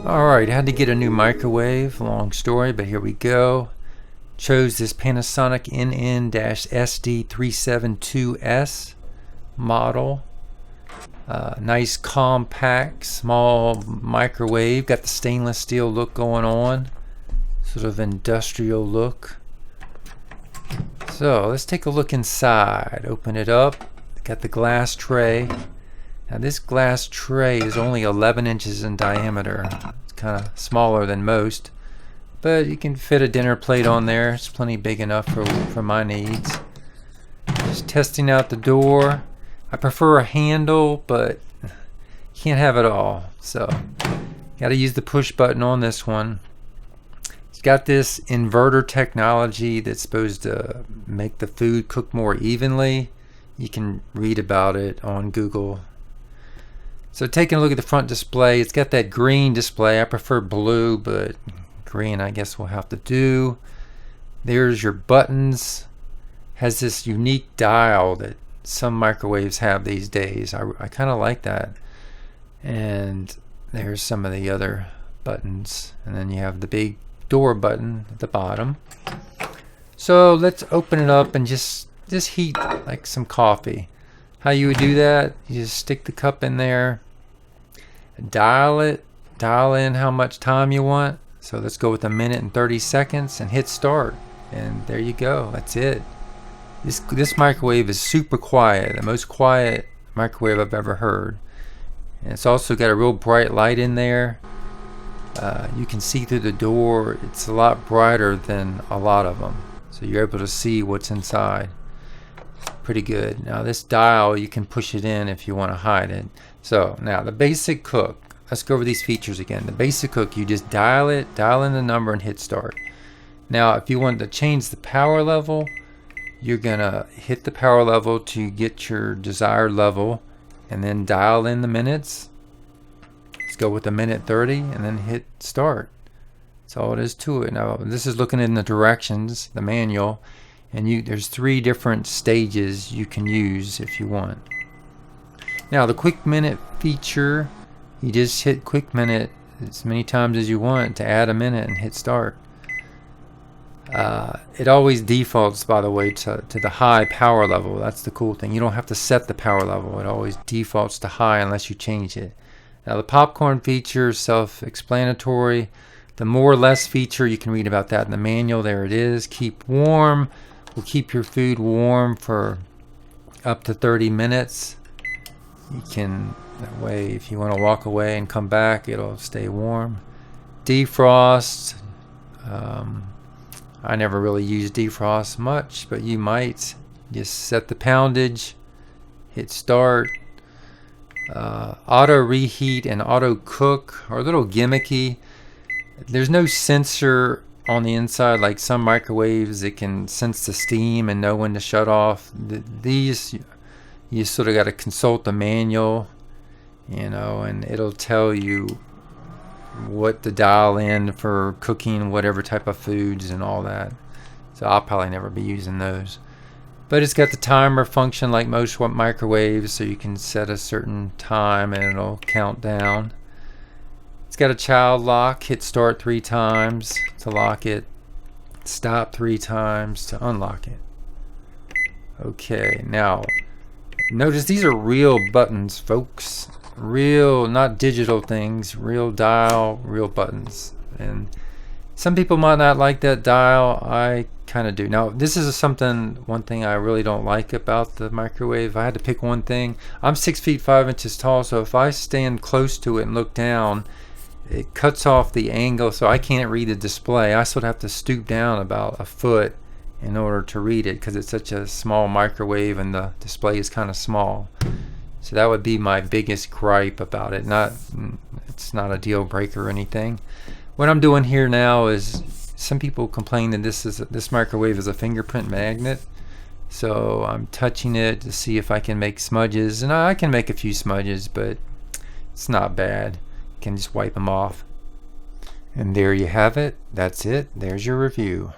Alright, had to get a new microwave, long story, but here we go. Chose this Panasonic NN-SD372S model. Nice compact small microwave, got the stainless steel look going on, sort of industrial look. So let's take a look inside. Open it up, got the glass tray. Now this glass tray is only 11 inches in diameter. It's kind of smaller than most, but you can fit a dinner plate on there. It's plenty big enough for my needs. Just testing out the door. I prefer a handle, but you can't have it all. So got to use the push button on this one. It's got this inverter technology that's supposed to make the food cook more evenly. You can read about it on Google. So taking a look at the front display, it's got that green display. I prefer blue, but green I guess we'll have to do. There's your buttons. Has this unique dial that some microwaves have these days. I kind of like that. And there's some of the other buttons. And then you have the big door button at the bottom. So let's open it up and just heat like some coffee. How you would do that, you just stick the cup in there, dial in how much time you want. So let's go with 1 minute and 30 seconds and hit start, and there you go. That's it. This microwave is super quiet, the most quiet microwave I've ever heard. And it's also got a real bright light in there. You can see through the door. It's a lot brighter than a lot of them, so you're able to see what's inside. Pretty good. Now this dial, you can push it in if you want to hide it. So now the basic cook. Let's go over these features again. The basic cook, you just dial in the number and hit start. Now if you want to change the power level, you're gonna hit the power level to get your desired level and then dial in the minutes. Let's go with 1 minute 30 and then hit start. That's all it is to it. Now this is looking in the directions, the manual. And there's 3 different stages you can use if you want. Now the quick minute feature, you just hit quick minute as many times as you want to add a minute and hit start. It always defaults, by the way, to the high power level. That's the cool thing. You don't have to set the power level. It always defaults to high unless you change it. Now the popcorn feature is self-explanatory. The more or less feature, you can read about that in the manual. There it is. Keep warm. Will keep your food warm for up to 30 minutes. You can, that way, if you want to walk away and come back, it'll stay warm. Defrost. I never really use defrost much, but you might. Just set the poundage, hit start. Auto reheat and auto cook are a little gimmicky. There's no sensor on the inside like some microwaves. It can sense the steam and know when to shut off. These, you sort of got to consult the manual, and it'll tell you what to dial in for cooking whatever type of foods and all that. So I'll probably never be using those. But it's got the timer function like most microwaves, so you can set a certain time and it'll count down. It's got a child lock. Hit start 3 times to lock it. Stop 3 times to unlock it. Okay, now notice these are real buttons, folks. Real, not digital things. Real dial, real buttons. And some people might not like that dial. I kind of do. Now this is one thing I really don't like about the microwave. If I had to pick one thing, I'm 6 feet 5 inches tall, so if I stand close to it and look down, it cuts off the angle, so I can't read the display. I sort of have to stoop down about 1 foot in order to read it because it's such a small microwave and the display is kind of small. So that would be my biggest gripe about it. It's not a deal breaker or anything. What I'm doing here now is, some people complain that this microwave is a fingerprint magnet. So I'm touching it to see if I can make smudges, and I can make a few smudges, but it's not bad. You can just wipe them off. And there you have it. That's it. There's your review.